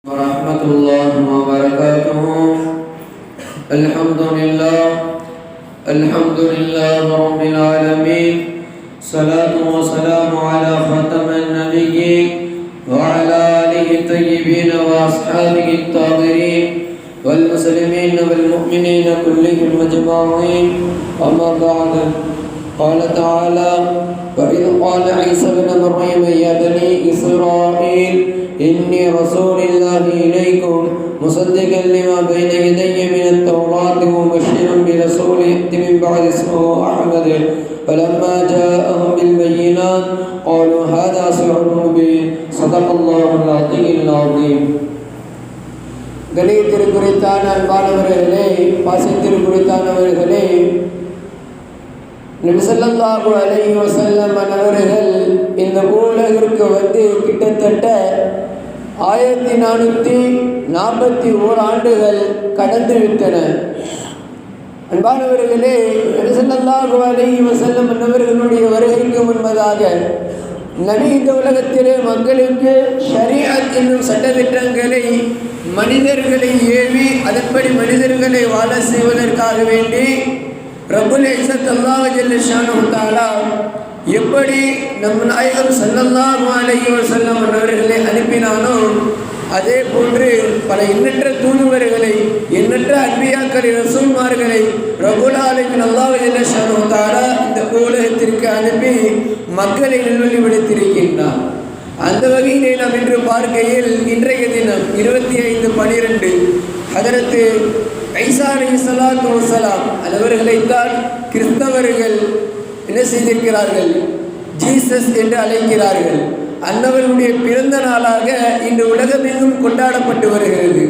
ورحمة الله وبركاته. الحمد لله رب العالمين. صلاة وسلام على خاتم النبيين وعلى آله الطيبين وأصحابه الطاهرين والمسلمين والمؤمنين كلهم أجمعين. أما بعد، قال تعالى: وإذ قال عيسى ابن مريم يا بني إسرائيل إني رسول الله إليكم مصدقا لما بين يدي من التوراة ومبشرا برسول يأتي من بعد اسمه أحمد. فلما جاءهم بالبينات قالوا هذا سحر مبين. صدق الله العلي العظيم. கணியத்திற்குரித்தான அன்பானவர்களே, பாசத்திற்குரித்தானவர்களே, நபி ஸல்லல்லாஹு அலைஹி வஸல்லம் அவர்கள் இந்த பூலகிற்கு வந்து கிட்டத்தட்ட 1441 ஆண்டுகள் கடந்துவிட்டன. அன்பானவர்களே, நபி ஸல்லல்லாஹு அலைஹி வஸல்லம் அவர்களுடைய வருகைக்கு முன்பதாக நபி இந்த உலகத்திலே மக்களுக்கு ஷரீஅத் என்னும் சட்டதிட்டங்களை மனிதர்களை ஏவி அதன்படி மனிதர்களை வாழ செய்வதற்காக வேண்டி ரப்புல் இஸ்ஸத் அல்லாஹ் ஜல்ல ஷானஹு தஆலா எப்படி நம் நாயகம் ஸல்லல்லாஹு அலைஹி வஸல்லம் அவர்களை அனுப்பினானோ அதே போன்று பல எண்ணற்ற தூதுவர்களை, எண்ணற்ற அன்பியாக்களை, ரசூல்மார்களை ரப்புல் ஆலமீன் அல்லாஹ் ஜல்ல ஷானஹு தஆலா இந்த உலகத்திற்கு அனுப்பி மக்களை நல்வழிப்படுத்தியிருக்கின்றார். அந்த வகையிலே நாம் இன்று பார்க்கையில் இன்றைய தினம் 25/12 ஹதரத் ஈசா அலைஹிஸ்ஸலாத்து வஸ்ஸலாம் அவர்களைத்தான் கிறிஸ்தவர்கள் என்ன செய்திருக்கிறார்கள், ஜீசஸ் என்று அழைக்கிறார்கள். அன்னவர்களுடைய பிறந்த நாளாக இன்று உலகமெங்கும் கொண்டாடப்பட்டு வருகிறது.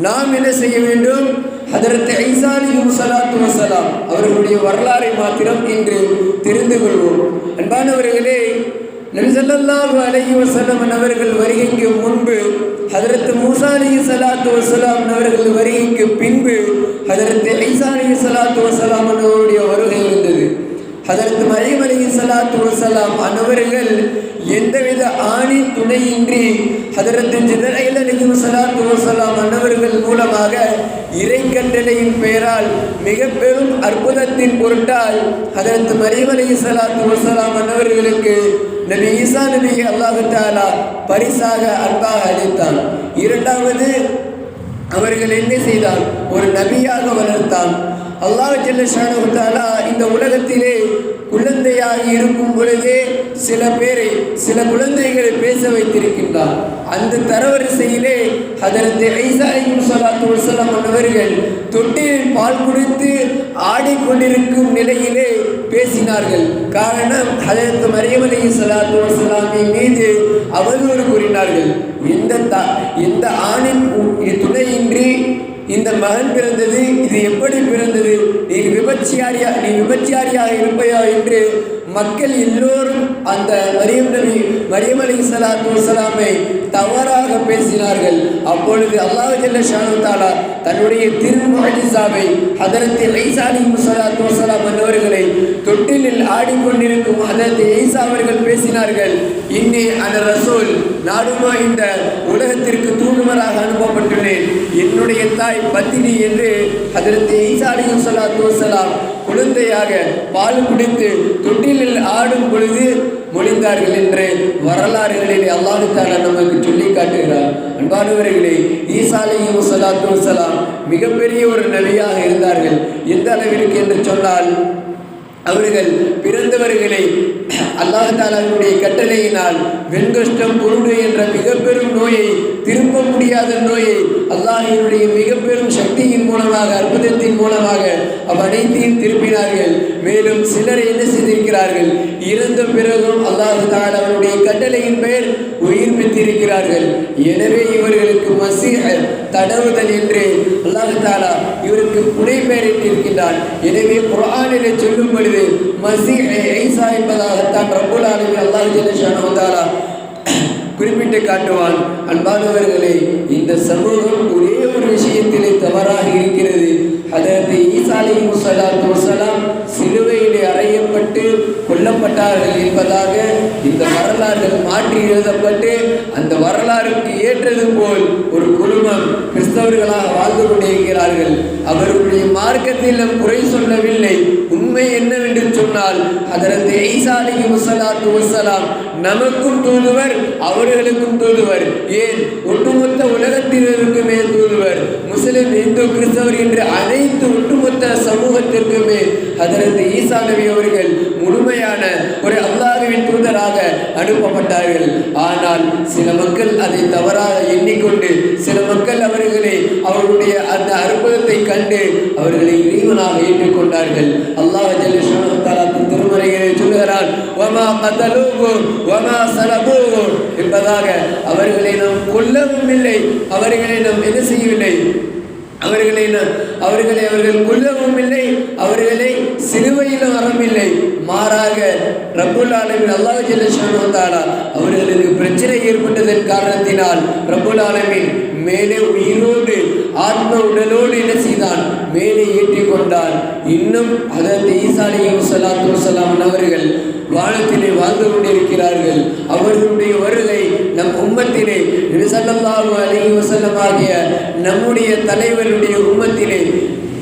நாம் என்ன செய்ய வேண்டும்? ஹதரத் ஈசா அலைஹிஸ்ஸலாத்து வஸ்ஸலாம் அவர்களுடைய வரலாறை மாத்திரம் இன்று தெரிந்து கொள்வோம். அன்பானவர்களே, நபி ஸல்லல்லாஹு அலைஹி வஸல்லம் அவர்கள் வருகைக்கு முன்பு ஹதரத் மூசா அலைஹிஸ்ஸலாத்து வஸ்ஸலாம் அவர்கள் வருகைக்கு பின்பு ஹதரத் ஈசா அலைஹிஸ்ஸலாத்து வஸ்ஸலாம் அவர்களுடைய வருகை இருந்தது. ஹதரத் மரியம் அலைஹிஸ்ஸலாத்து வஸ்ஸலாம் அவர்கள் எந்தவித ஆணின் துணையின்றி ஹதரத் ஜிப்ரீல் அலைஹிஸ்ஸலாத்து வஸ்ஸலாம் அவர்கள் மூலமாக இறை கட்டளையின் பெயரால் மிக பெரும் அற்புதத்தின் பொருட்டால் ஹதரத் மரியம் அலைஹிஸ்ஸலாத்து வஸ்ஸலாம் அவர்களுக்கு நபி ஈசா நபியை அல்லாஹ் தஆலா பரிசாக அன்பாக அளித்தான். இரண்டாவது, அவர்கள் என்ன செய்தான்? ஒரு நபியாக வளர்த்தான். அல்லாஹ் ஜல்ல ஷானஹு தஆலா இந்த உலகத்திலே குழந்தையாக இருக்கும் பொழுதே சில குழந்தைகளை பேச வைத்திருக்கின்றார். அந்த தரவரிசையிலே ஹதரத் ஈசா அலைஹிஸ்ஸலாத்து வஸ்ஸலாம் அவர்கள் தொட்டிலில் பால் குடித்து ஆடிக்கொண்டிருக்கும் நிலையிலே பேசினார்கள். காரணம், ஹதரத் மரியம் அலைஹிஸ்ஸலாத்து வஸ்ஸலாமின் மீது அவதூறு கூறினார்கள். எந்த ஆணின் துணையின்றி இந்த மகன் பிறந்தது, இது எப்படி பிறந்தது, நீ விபச்சாரியாக இருப்பையா என்று மக்கள் எல்லோரும் அந்த மரியம் அலைஹிஸ்ஸலாத்து வஸ்ஸலாமை தவறாக பேசினார்கள். அப்பொழுது அல்லாஹ் ஜல்ல ஷானஹு தஆலா தன்னுடைய திருமுஅஜிஸாவை ஹதரத் ஈசா அலைஹிஸ்ஸலாத்து வஸ்ஸலாம் அவர்களை தொட்டிலில் ஆடிக்கொண்டிருக்கும் ஹதரத் ஈசா அவர்கள் பேசினார்கள், இன்னி அன ரசூல், நானுமா இந்த உலகத்திற்கு தூதுவராக அனுப்பப்பட்டுள்ளேன், என்னுடைய தாய் பத்தினி என்று ஹதரத் ஈசா அலைஹிஸ்ஸலாத்து வஸ்ஸலாம் குழந்தையாக பால் குடித்து தொட்டிலில் ஆடும் பொழுது மொழிந்தார்கள் என்று வரலாறுகளிலே அல்லாஹ் தஆலா நமக்கு சொல்லி காட்டுகிறார். அன்பானவர்களே, ஈசா அலைஹிஸ்ஸலாத்து வஸ்ஸலாம் மிகப்பெரிய ஒரு நபியாக இருந்தார்கள். எந்த அளவிற்கு என்று சொன்னால், அவர்கள் பிறந்தவர்களை அல்லாஹ் தஆலாவுடைய கட்டளையினால் வெண்கஷ்டம், குருடு என்ற மிக பெரும் நோயை, திரும்ப முடியாத நோயை அல்லாஹ்வினுடைய மிக பெரும் சக்தியின் மூலமாக, அற்புதத்தின் மூலமாக அனைத்தையும் திருப்பினார்கள். மேலும் சிலரை என்ன செய்திருக்கிறார்கள்? இறந்த பிறகும் அல்லாஹ் தஆலாவுடைய கட்டளையின் பெயர் உயிர் பெற்றிருக்கிறார்கள். எனவே இவர்களுக்கு மசீஹ், தடவுதல் என்று அல்லாஹ் தஆலா இவருக்கு புனை பெயரிட்டிருக்கிறார். எனவே குர்ஆனிலே சொல்லும் பொழுது மசீஹ் ஈசா என்பதாகத்தான் ரப்புல் ஆலமீன் அல்லாஹ் ஜல்ல ஷானஹு தஆலா குறிப்பிட்டு காட்டுவான். அன்பானவர்களே, இந்த சமூகம் ஒரே ஒரு விஷயத்திலே தவறாக இருக்கிறது. ஹதரத் ஈசா அலைஹிஸ்ஸலாத்து வஸ்ஸலாம் சிலுவையிலே அறையப்பட்டு கொல்லப்பட்டார்கள் என்பதாக இந்த வரலாறுகள் மாற்றி எழுதப்பட்டு அந்த வரலாறுக்கு ஏற்றது போல் ஒரு இன்னும் கிறிஸ்தவர்களாக வாழ்ந்து கொண்டிருக்கிறார்கள். அவர்களுடைய மார்க்கத்தில் நாம் குறை சொல்லவில்லை. உண்மை என்னவென்று சொன்னால் ஹதரத் ஈசா அலைஹிஸ்ஸலாத்து வஸ்ஸலாம் நமக்கும் தூதுவர், அவர்களுக்கும் தூதுவர். ஏன் ஒட்டுமொத்த உலகத்தினருக்குமே தூதுவர். முஸ்லிம், இந்து, கிறிஸ்தவர் என்று அனைத்து ஒட்டுமொத்த சமூகத்திற்குமே ஹதரத் ஈசா நபி அவர்கள் முழுமையான ஒரு அல்லாஹ்வின் தூதராக அனுப்பப்பட்டார்கள். ஆனால் சில மக்கள் அதை தவறாக எண்ணிக்கொண்டு சில மக்கள் அவர்களுடைய அந்த அற்புதத்தை கண்டு அவர்களை இறைவனாக ஏற்றுக்கொண்டார்கள். அல்லாஹ் ஜல்ல ஷானஹு வ தஆலா திருமறையிலே சொல்கிறார், வமா கதலூஹு வமா ஸலபூஹு என்பதாக அவர்களை நாம் கொல்லவும் இல்லை, அவர்களை நாம் என்ன செய்யவில்லை, அவர்கள் கொல்லவும் இல்லை, அவர்களை சிலுவையிலும் அறமில்லை. மாறாக ரப்புல் ஆலமீன் அல்லாஹ் ஜல்ல ஷானஹு வ தஆலா அவர்களுக்கு பிரச்சனை ஏற்பட்டதன் காரணத்தினால் ரப்புல் ஆலமீன் மேலே உயிரோடு ஆத்ம உடலோடு என்ன செய்தான், மேலே ஏற்றி கொண்டான். இன்னும் ஹதரத் ஈசா அலைஹிஸ்ஸலாத்து வஸ்ஸலாம் அவர்கள் வானத்திலே வாழ்ந்து கொண்டிருக்கிறார்கள். அவர்களுடைய வருகை நம் உம்மத்திலே நபி ஸல்லல்லாஹு அலைஹி வஸல்லம் ஆகிய நம்முடைய தலைவருடைய உம்மத்திலே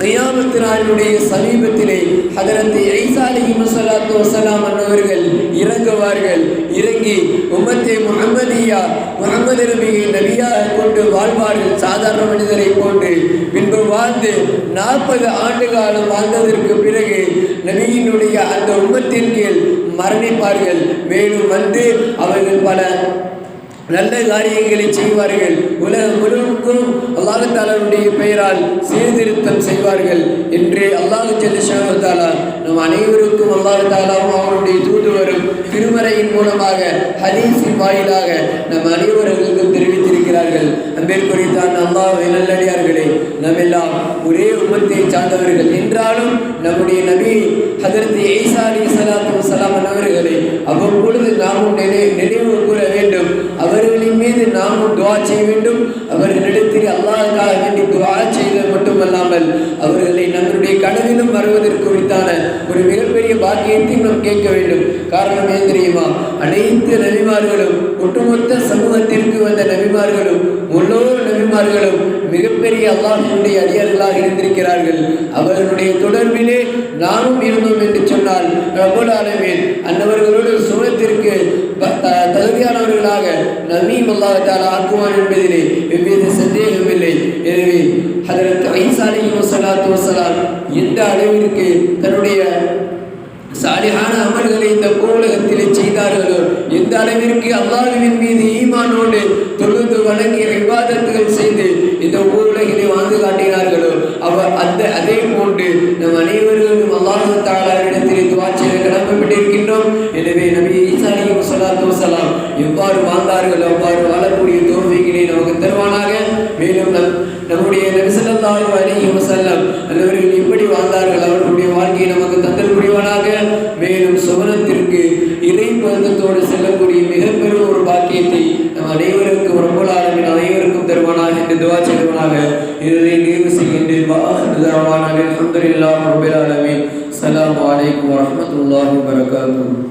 கியாமத் நாளுடைய சமீபத்திலே ஹதரத் ஈசா அலைஹிஸ்ஸலாத்து வஸ்ஸலாம் அவர்கள் இறங்குவார்கள். இறங்கி உம்மத்தே முஹம்மதியா, முஹம்மது நபியை நபியாக கொண்டு வாழ்வார்கள். சாதாரண மனிதரை போன்று பின்பு வாழ்ந்து 40 ஆண்டு காலம் வாழ்ந்ததற்கு பிறகு நபியினுடைய அந்த உம்மத்தின் கீழ் மரணிப்பார்கள். மேலும் வந்து அவர்கள் பல நல்ல காரியங்களை செய்வார்கள். உலகம் முழுவதும் அல்லாஹ் தஆலாவுடைய பெயரால் சீர்திருத்தம் செய்வார்கள் என்று அல்லாஹ் ஜல்ல ஷானஹு வ தஆலா நம் அனைவருக்கும் அல்லாஹ் தஆலாவும் அவருடைய தூதுவரும் திருமறையின் மூலமாக ஹதீஸின் வாயிலாக நம் அனைவருக்கும் தெரிவித்திருக்கிறார்கள். அன்பிற்குரித்தான் அல்லாஹ்வின் நல்லடியார்களே, நாம் எல்லாம் ஒரே உம்மத்தை சார்ந்தவர்கள் என்றாலும் நம்முடைய நபி ஹதரத் ஈசா அலைஹிஸ்ஸலாத்து வஸ்ஸலாம் அவர்களை அவ்வப்பொழுது நாமும் நினைவு கூற வேண்டும். அவர்களின் மீது நாமும் துஆ செய்ய வேண்டும். அவர்களிடத்தில் அல்லாஹ்வுக்காக வேண்டி துஆ செய்வது மட்டுமல்லாமல் அவர்களை நம்முடைய கனவிலும் வருவதற்கு குறித்தான ஒரு மிகப்பெரிய பாக்கியத்தை நாம் கேட்க வேண்டும். காரணம் ஏன் தெரியுமா? அனைத்து நபிமார்களும் ஒட்டுமொத்த சமூகத்திற்கு வந்த நபிமார்களும் முழு நபிமார்களும் மிகப்பெரிய அல்லாஹ்வுடைய அடியார்களாக இருந்திருக்கிறார்கள். அவர்களுடைய தொடர்பிலே நாமும் இருந்தோம் என்று சொன்னால் ரப்புல் ஆலமீன் அன்னவர்களோடு சுனத்திற்கு தகுதியானவர்களாக நபீம் அல்லாஹ் தஆலா ஆக்குவான் என்பதிலே எவ்வித சந்தேகமில்லை. எனவே ஹதரத் ஈசா அலைஹிஸ்ஸலாத்து வஸ்ஸலாம் எந்த அளவிற்கு தன்னுடைய சாலிஹான அமல்களை இந்த உலகத்திலே செய்தார்களோ, எந்த அளவிற்கு அல்லாஹ்வின் மீது ஈமானோடு தொழுது வணங்கி இபாதத்துகள் செய்து இந்த உலகிலே வாழ்ந்து காட்டினார்களோ, அதே போன்று நம் அனைவர்களும் அல்லாஹ் தஆலாவிடத்திலே துஆ செய்ய கடமைப்பட்டிருக்கின்றோம். எனவே நபி ஈசா அலைஹிஸ்ஸலாத்து வஸ்ஸலாம் எவ்வாறு வாழ்ந்தார்களோ அவ்வாறு வாழக்கூடிய தௌஃபீகினை நமக்கு தருவானாக. மேலும் நம்முடைய நபி ஸல்லல்லாஹு அலைஹி வஸல்லம் அவர்கள் எப்படி வாழ்ந்தார்கள் அவர்களுடைய வாழ்க்கையை நமக்கு தந்தல் புரிவானாக. மேலும் சுவனத்திற்கு இறை பதத்தோடு செல்லக்கூடிய மிகப்பெரும் ஒரு பாக்கியத்தை நம் அனைவருக்கும் ரப்புல் ஆலமீன் அனைவருக்கும் தருவானாக என்று துஆ செய்வானாக. இதை நிறைவு செய்கின்றேன். அல்ஹம்துலில்லாஹி ரப்பில் ஆலமீன். அஸ்ஸலாமு அலைக்கும் வரஹ்மத்துல்லாஹி வபரகாத்துஹு.